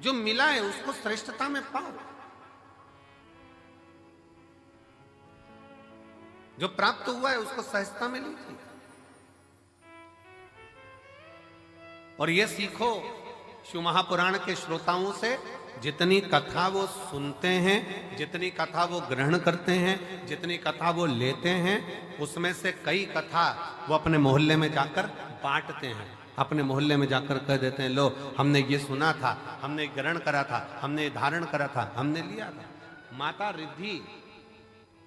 जो मिला है उसको श्रेष्ठता में पाओ। जो प्राप्त हुआ है उसको सहजता में लीजिए। और यह सीखो शिव महापुराण के श्रोताओं से, जितनी कथा वो सुनते हैं, जितनी कथा वो ग्रहण करते हैं, जितनी कथा वो लेते हैं, उसमें से कई कथा वो अपने मोहल्ले में जाकर बांटते हैं। अपने मोहल्ले में जाकर कह देते हैं, लो हमने ये सुना था, हमने ग्रहण करा था, हमने धारण करा था, हमने लिया था।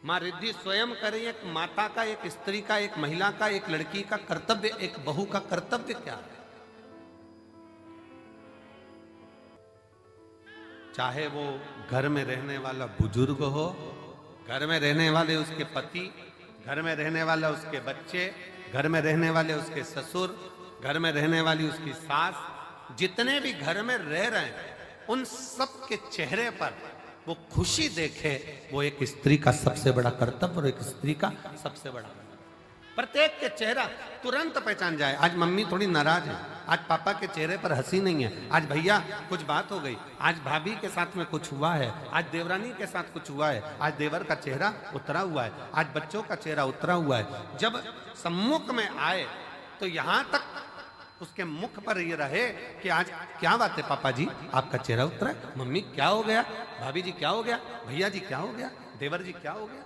माँ रिद्धि स्वयं करे। एक माता का, एक स्त्री का, एक महिला का, एक लड़की का कर्तव्य, एक बहू का कर्तव्य क्या है? चाहे वो घर में रहने वाला बुजुर्ग हो, घर में रहने वाले उसके पति, घर में रहने वाला उसके बच्चे, घर में रहने वाले उसके ससुर, घर में रहने वाली उसकी सास, जितने भी घर में रह रहे हैं उन सब के चेहरे पर वो खुशी देखे, वो एक स्त्री का सबसे बड़ा कर्तव्य और एक स्त्री का सबसे बड़ा। प्रत्येक के चेहरा तुरंत पहचान जाए। आज मम्मी थोड़ी नाराज है, आज पापा के चेहरे पर हंसी नहीं है, आज भैया कुछ बात हो गई, आज भाभी के साथ में कुछ हुआ है, आज देवरानी के साथ कुछ हुआ है, आज देवर का चेहरा उतरा हुआ है, आज बच्चों का चेहरा उतरा हुआ है। जब सम्मुख में आए तो यहां तक उसके मुख पर ये रहे कि आज क्या बात है पापा जी, आपका चेहरा उतरा है, मम्मी क्या हो गया, भाभी जी क्या हो गया, भैया जी क्या हो गया, देवर जी क्या हो गया।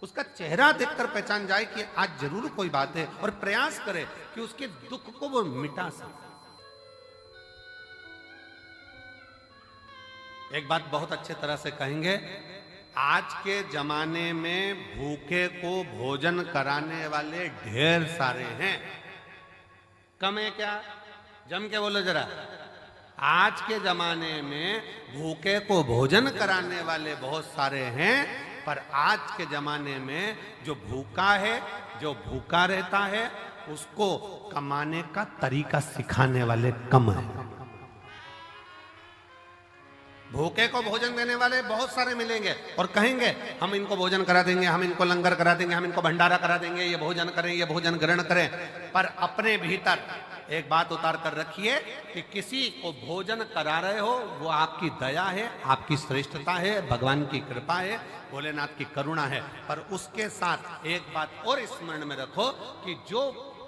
उसका चेहरा देखकर पहचान जाए कि आज जरूर कोई बात है, और प्रयास करे कि उसके दुख को वो मिटा सके। एक बात बहुत अच्छे तरह से कहेंगे, आज के जमाने में भूखे को भोजन कराने वाले ढेर सारे हैं, कम है क्या? जम के बोलो जरा। आज के जमाने में भूखे को भोजन कराने वाले बहुत सारे हैं, पर आज के जमाने में जो भूखा है, जो भूखा रहता है, उसको कमाने का तरीका सिखाने वाले कम है। भूखे को भोजन देने वाले बहुत सारे मिलेंगे और कहेंगे हम इनको भोजन करा देंगे, हम इनको लंगर करा देंगे, हम इनको भंडारा करा देंगे, ये भोजन करें, ये भोजन ग्रहण करें। पर अपने भीतर एक बात उतार कर रखिए कि किसी को भोजन करा रहे हो वो आपकी दया है, आपकी श्रेष्ठता है, भगवान की कृपा है, भोलेनाथ की करुणा है। पर उसके साथ एक बात और स्मरण में रखो कि जो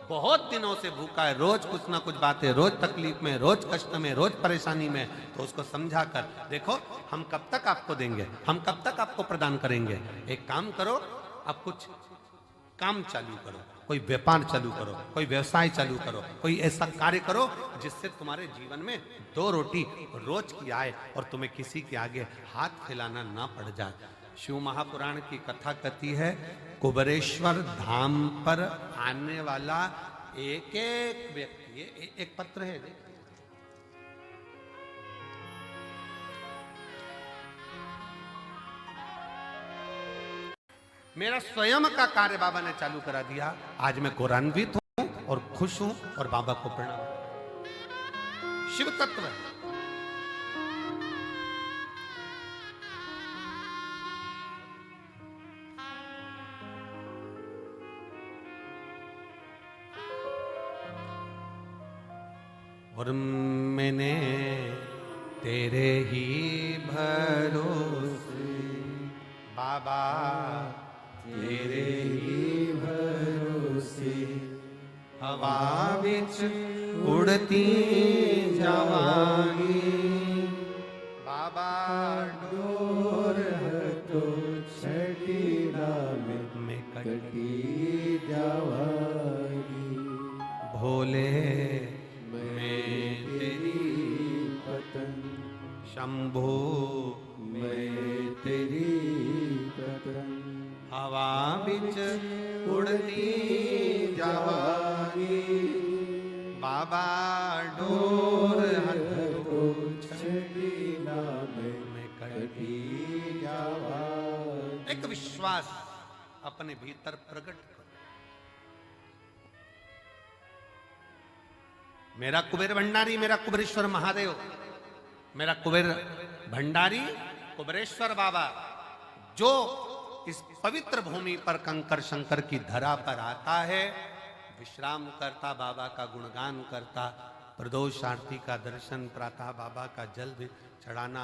बहुत दिनों से भूखा है, रोज कुछ ना कुछ बातें, रोज तकलीफ में, रोज कष्ट में, रोज परेशानी में, तो उसको समझा कर देखो हम कब तक आपको देंगे, हम कब तक आपको प्रदान करेंगे। एक काम करो, अब कुछ काम चालू करो, कोई व्यापार चालू करो, कोई व्यवसाय चालू करो, कोई ऐसा कार्य करो जिससे तुम्हारे जीवन में 2 रोटी रोज की आए और तुम्हें किसी के आगे हाथ फैलाना ना पड़ जाए। शिव महापुराण की कथा कहती है, कुबेरेश्वर धाम पर आने वाला एक एक व्यक्ति, एक पत्र है देखिए, मेरा स्वयं का कार्य बाबा ने चालू करा दिया। आज मैं गौरवान्वित हूं और खुश हूं और बाबा को प्रणाम। शिव तत्व और मैंने तेरे ही भरोसे बाबा, तेरे ही भरोसे हवा बिच उड़ती जावांगी बाबा, डोर तो छठीला में कटी जावांगी भोले, शंभो मैं तेरी पतंग हवा बिच उड़ती जावांगी बाबा, डोर हथो छठीला में कटी जावांगी। एक विश्वास अपने भीतर प्रकट करो। मेरा कुबेर भंडारी, मेरा कुबेरेश्वर महादेव, मेरा कुबेर भंडारी कुबेरेश्वर बाबा जो इस पवित्र भूमि पर कंकर शंकर की धरा पर आता है, विश्राम करता, बाबा का गुणगान करता, प्रदोष आरती का दर्शन, प्रातः बाबा का जल भी चढ़ाना,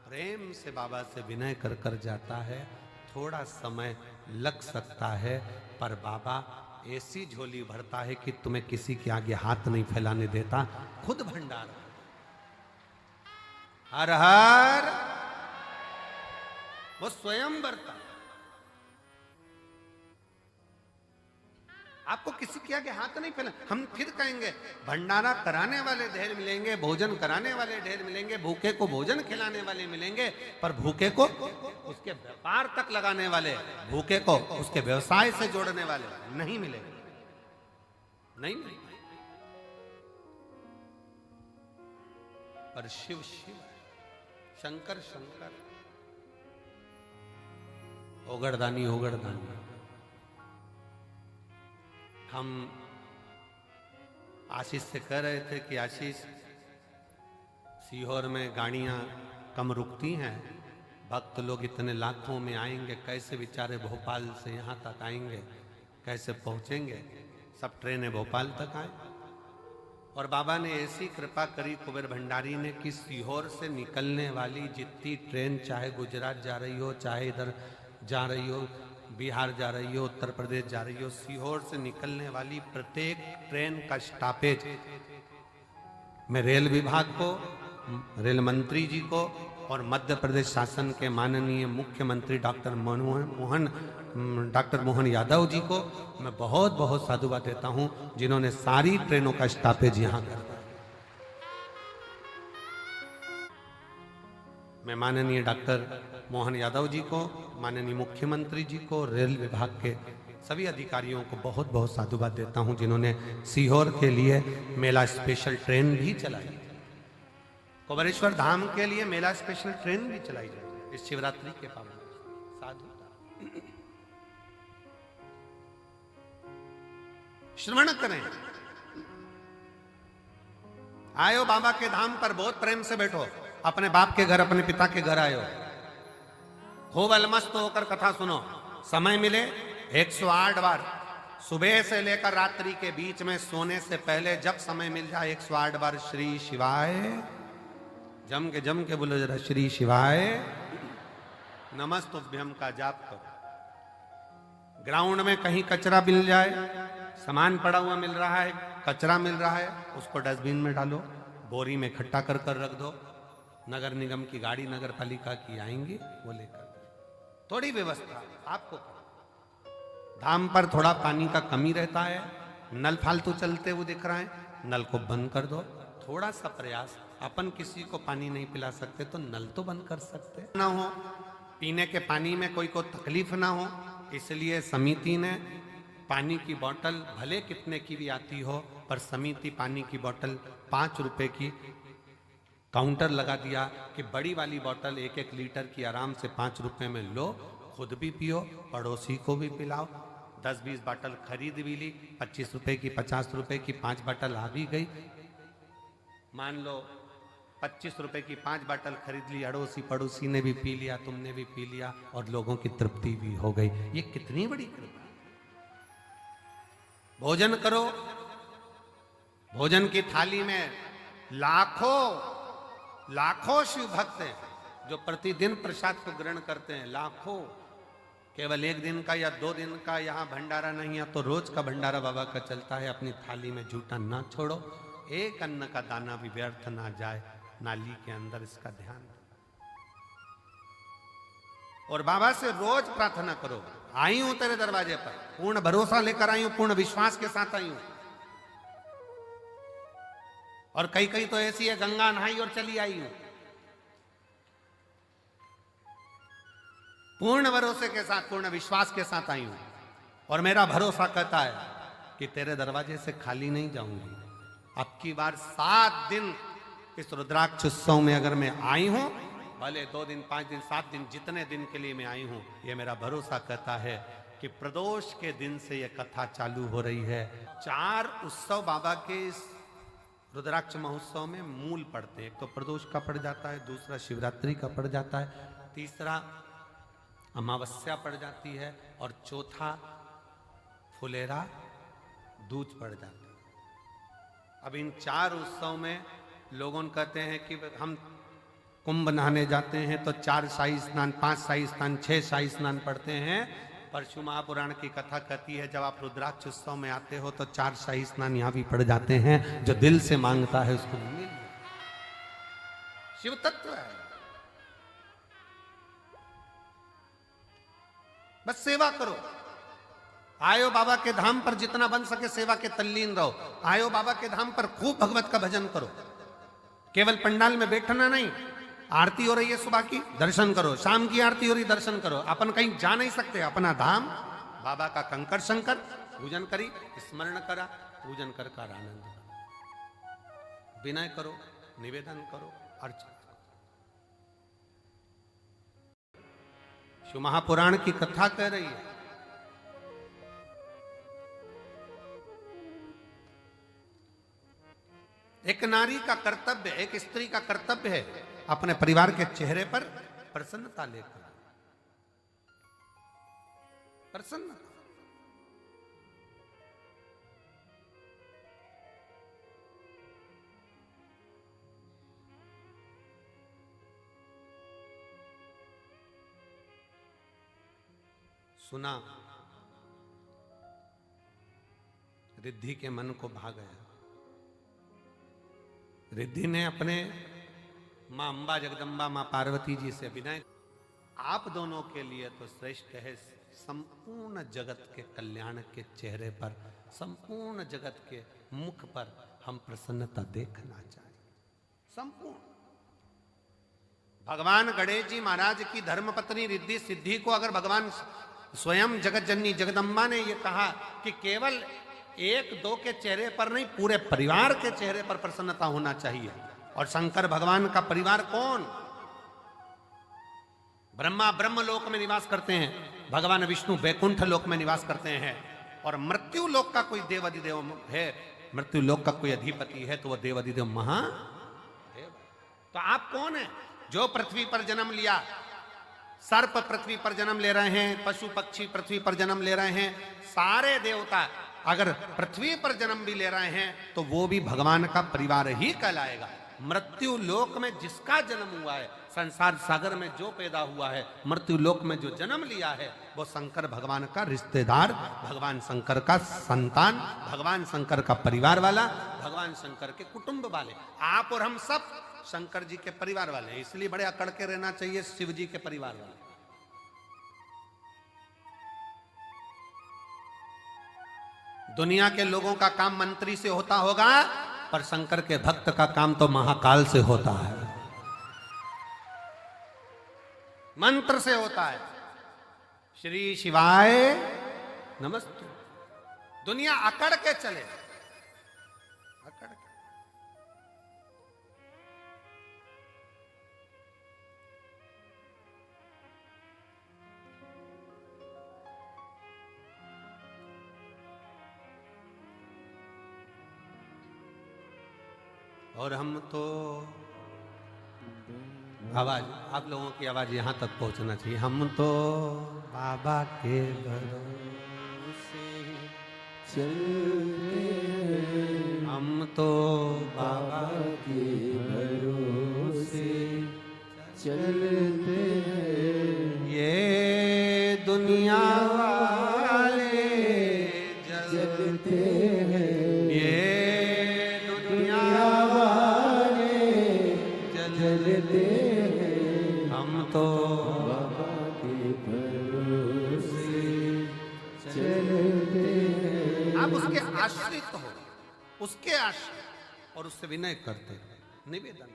प्रेम से बाबा से विनय कर कर जाता है। थोड़ा समय लग सकता है, पर बाबा ऐसी झोली भरता है कि तुम्हें किसी के आगे हाथ नहीं फैलाने देता, खुद भंडार। हर हर वो स्वयं भरता। आपको किसी के आगे हाथ नहीं फैला। हम फिर कहेंगे भंडारा कराने वाले ढेर मिलेंगे, भोजन कराने वाले ढेर मिलेंगे, भूखे को भोजन खिलाने वाले मिलेंगे, पर भूखे को उसके व्यापार तक लगाने वाले, भूखे को उसके व्यवसाय से जोड़ने वाले नहीं मिलेंगे। नहीं, नहीं। पर शिव शिव, शंकर शंकर, होगड़दानी होगड़दानी। हम आशीष से कह रहे थे कि आशीष, सीहोर में गाड़ियां कम रुकती हैं, भक्त लोग इतने लाखों में आएंगे, कैसे बेचारे भोपाल से यहाँ तक आएंगे, कैसे पहुँचेंगे? सब ट्रेनें भोपाल तक आए। और बाबा ने ऐसी कृपा करी कुबेर भंडारी ने कि सीहोर से निकलने वाली जितनी ट्रेन, चाहे गुजरात जा रही हो, चाहे इधर जा रही हो, बिहार जा रही हो, उत्तर प्रदेश जा रही हो, सीहोर से निकलने वाली प्रत्येक ट्रेन का स्टॉपेज मैं रेल विभाग को, रेल मंत्री जी को और मध्य प्रदेश शासन के माननीय मुख्यमंत्री डॉक्टर मोहन यादव जी को मैं बहुत बहुत साधुवाद देता हूं, जिन्होंने सारी ट्रेनों का स्टॉपेज यहां कर दिया। मैं माननीय डॉक्टर मोहन यादव जी को, माननीय मुख्यमंत्री जी को, रेल विभाग के सभी अधिकारियों को बहुत बहुत साधुवाद देता हूं, जिन्होंने सीहोर के लिए मेला स्पेशल ट्रेन भी चलाई, कुबेरेश्वर धाम के लिए मेला स्पेशल ट्रेन भी चलाई जाए इस शिवरात्रि के पावन। साधु श्रवण करें। आयो बाबा के धाम पर, बहुत प्रेम से बैठो, अपने बाप के घर, अपने पिता के घर आयो, खूब अलमस्त होकर कथा सुनो। समय मिले 108 बार, सुबह से लेकर रात्रि के बीच में सोने से पहले जब समय मिल जाए 108 बार श्री शिवाय, जम के बोलो जरा, श्री शिवाय नमस्तुभ्यम का जाप करो। ग्राउंड में कहीं कचरा मिल जाए, सामान पड़ा हुआ मिल रहा है, कचरा मिल रहा है, उसको डस्टबिन में डालो, बोरी में इकट्ठा कर कर रख दो। नगर निगम की गाड़ी, नगर पालिका की आएंगी, वो लेकर। थोड़ी व्यवस्था आपको। धाम पर थोड़ा पानी का कमी रहता है, नल फालतू चलते हुए दिख रहा है, नल को बंद कर दो। थोड़ा सा प्रयास, अपन किसी को पानी नहीं पिला सकते तो नल तो बंद कर सकते ना हो, पीने के पानी में कोई को तकलीफ ना हो, इसलिए समिति ने पानी की बोतल भले कितने की भी आती हो, पर समिति पानी की बोतल 5 रुपए की काउंटर लगा दिया कि बड़ी वाली बोतल 1-1 लीटर की आराम से 5 रुपए में लो, खुद भी पियो, पड़ोसी को भी पिलाओ। 10-20 बोतल खरीद भी ली, 25 रुपए की, 50 रुपए की 5 बोतल आ भी गई। मान लो 25 रुपए की 5 बोतल खरीद ली, अड़ोसी पड़ोसी ने भी पी लिया, तुमने भी पी लिया, और लोगों की तृप्ति भी हो गई। ये कितनी बड़ी कृपा। भोजन करो, भोजन की थाली में लाखों शिव भक्त हैं जो प्रतिदिन प्रसाद को ग्रहण करते हैं, लाखों। केवल 1 दिन का या 2 दिन का यहाँ भंडारा नहीं है, तो रोज का भंडारा बाबा का चलता है। अपनी थाली में झूठा ना छोड़ो, एक अन्न का दाना भी व्यर्थ ना जाए नाली के अंदर, इसका ध्यान। और बाबा से रोज प्रार्थना करो, आई हूं तेरे दरवाजे पर, पूर्ण भरोसा लेकर आई हूं, पूर्ण विश्वास के साथ आई हूं। और कई तो ऐसी है, गंगा नहाई और चली आई हूं। पूर्ण भरोसे के साथ, पूर्ण विश्वास के साथ आई हूं, और मेरा भरोसा कहता है कि तेरे दरवाजे से खाली नहीं जाऊंगी। अब की बार 7 दिन इस रुद्राक्ष उत्सव में अगर मैं आई हूं, भले 2 दिन, 5 दिन, 7 दिन, जितने दिन के लिए मैं आई हूं, ये मेरा भरोसा कहता है कि प्रदोष के दिन से यह कथा चालू हो रही है। 4 उत्सव बाबा के इस रुद्राक्ष महोत्सव में मूल पड़ते हैं। एक तो प्रदोष का पड़ जाता है, दूसरा शिवरात्रि का पड़ जाता है, तीसरा अमावस्या पड़ जाती है, और चौथा फुलेरा दूज पड़ जाता है। अब इन 4 उत्सव में लोगों कहते हैं कि हम कुंभ नहाने जाते हैं तो 4 शाही स्नान, 5 शाही स्नान, 6 शाही स्नान पढ़ते हैं। परशु महापुराण की कथा कहती है जब आप रुद्राक्ष उत्सव में आते हो तो 4 शाही स्नान यहां भी पड़ जाते हैं। जो दिल से मांगता है उसको मिल जाता। शिव तत्व है। बस सेवा करो। आयो बाबा के धाम पर जितना बन सके सेवा के तल्लीन रहो। आयो बाबा के धाम पर खूब भगवत का भजन करो। केवल पंडाल में बैठना नहीं। आरती हो रही है सुबह की, दर्शन करो। शाम की आरती हो रही, दर्शन करो। अपन कहीं जा नहीं सकते, अपना धाम बाबा का कंकर शंकर पूजन करी, स्मरण करा, पूजन कर आनंद करो, विनय करो, निवेदन करो, अर्चना करो। शिव महापुराण की कथा कह रही है एक नारी का कर्तव्य, एक स्त्री का कर्तव्य है अपने परिवार के चेहरे पर प्रसन्नता लेकर। प्रसन्नता। सुना, रिद्धि के मन को भा गया। रिद्धि ने अपने मां अंबा जगदम्बा मां पार्वती जी से विनय, आप दोनों के लिए तो श्रेष्ठ है संपूर्ण जगत के कल्याण के चेहरे पर, संपूर्ण जगत के मुख पर हम प्रसन्नता देखना चाहिए। संपूर्ण। भगवान गणेश जी महाराज की धर्मपत्नी रिद्धि सिद्धि को अगर भगवान स्वयं जगत जननी जगदम्बा ने यह कहा कि केवल 1-2 के चेहरे पर नहीं, पूरे परिवार के चेहरे पर प्रसन्नता होना चाहिए। और शंकर भगवान का परिवार कौन? ब्रह्मा ब्रह्म लोक में निवास करते हैं, भगवान विष्णु वैकुंठ लोक में निवास करते हैं। और मृत्यु लोक का कोई देवाधिदेव है, मृत्यु लोक का कोई अधिपति है तो वह देवाधिदेव महादेव। तो आप कौन है? जो पृथ्वी पर जन्म लिया, सर्प पृथ्वी पर जन्म ले रहे हैं, पशु पक्षी पृथ्वी पर जन्म ले रहे हैं, सारे देवता अगर पृथ्वी पर जन्म भी ले रहे हैं तो वो भी भगवान का परिवार ही कहलाएगा। मृत्यु लोक में जिसका जन्म हुआ है, संसार सागर में जो पैदा हुआ है, मृत्यु लोक में जो जन्म लिया है, वो शंकर भगवान का रिश्तेदार, भगवान शंकर का संतान, भगवान शंकर का परिवार वाला, भगवान शंकर के कुटुंब वाले। आप और हम सब शंकर जी के परिवार वाले हैं। इसलिए बड़े अकड़ के रहना चाहिए शिव जी के परिवार वाले। दुनिया के लोगों का काम मंत्री से होता होगा, पर शंकर के भक्त का काम तो महाकाल से होता है, मंत्र से होता है। श्री शिवाय नमस्ते। दुनिया अकड़ के चले, अकड़ के। और हम तो आवाज, आप लोगों की आवाज यहां तक पहुंचना चाहिए। हम तो बाबा के भरोसे चलते हैं, हम तो बाबा के भरोसे चलते हैं। ये दुनिया वाले जलते हैं, ये तो बाबा के भरोसे चलते हैं। आप उसके आश्रित हो, उसके आश्रित, और उससे विनय करते, निवेदन।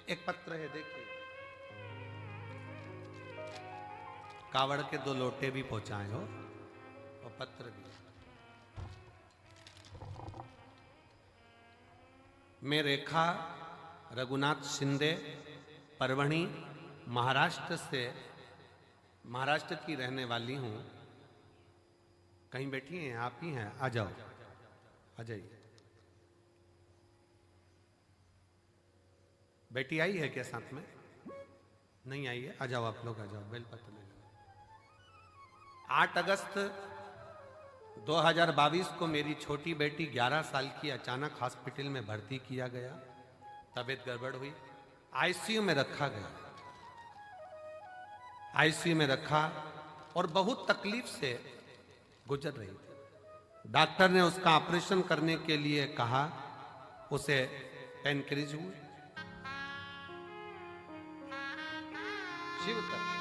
एक पत्र है, देखिए, कावड़ के 2 लोटे भी पहुंचाए हो और पत्र भी। मैं रेखा रघुनाथ शिंदे, परवणी, महाराष्ट्र की रहने वाली हूं। कहीं बैठी हैं? आप ही हैं? आ जाओ, आ जाइए। बेटी आई है क्या साथ में? नहीं आई है? आ जाओ, आप लोग आ जाओ, बेलपत्र ले लो। 8 अगस्त 2022 को मेरी छोटी बेटी 11 साल की अचानक हॉस्पिटल में भर्ती किया गया, तबीयत गड़बड़ हुई, आईसीयू में रखा गया। आईसीयू में रखा और बहुत तकलीफ से गुजर रही थी। डॉक्टर ने उसका ऑपरेशन करने के लिए कहा, उसे पेनक्रिज हुई। शिव तत्व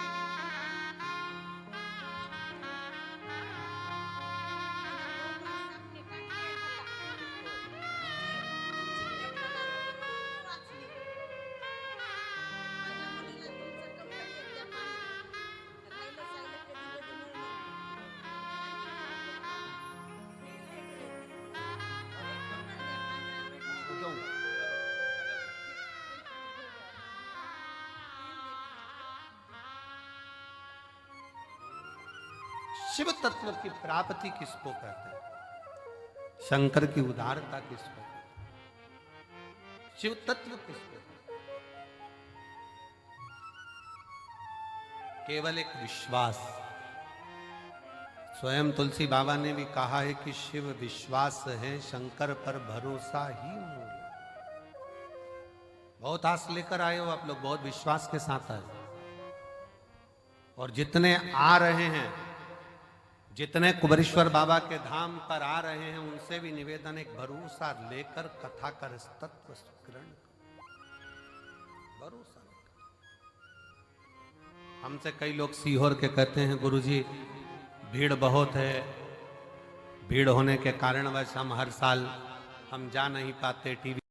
शिव तत्व की प्राप्ति किसको कहते हैं? शंकर की उदारता किसको कहते हैं? शिव तत्व किसको कहते हैं? केवल एक विश्वास। स्वयं तुलसी बाबा ने भी कहा है कि शिव विश्वास है, शंकर पर भरोसा ही मूल। बहुत आस लेकर आए हो आप लोग, बहुत विश्वास के साथ आए, और जितने आ रहे हैं, जितने कुबेरेश्वर बाबा के धाम पर आ रहे हैं, उनसे भी निवेदन, एक भरोसा लेकर कथा कर तत्व सुग्रहण, भरोसा लेकर। हमसे कई लोग सीहोर के कहते हैं, गुरुजी भीड़ बहुत है, भीड़ होने के कारणवश हम हर साल हम जा नहीं पाते, टीवी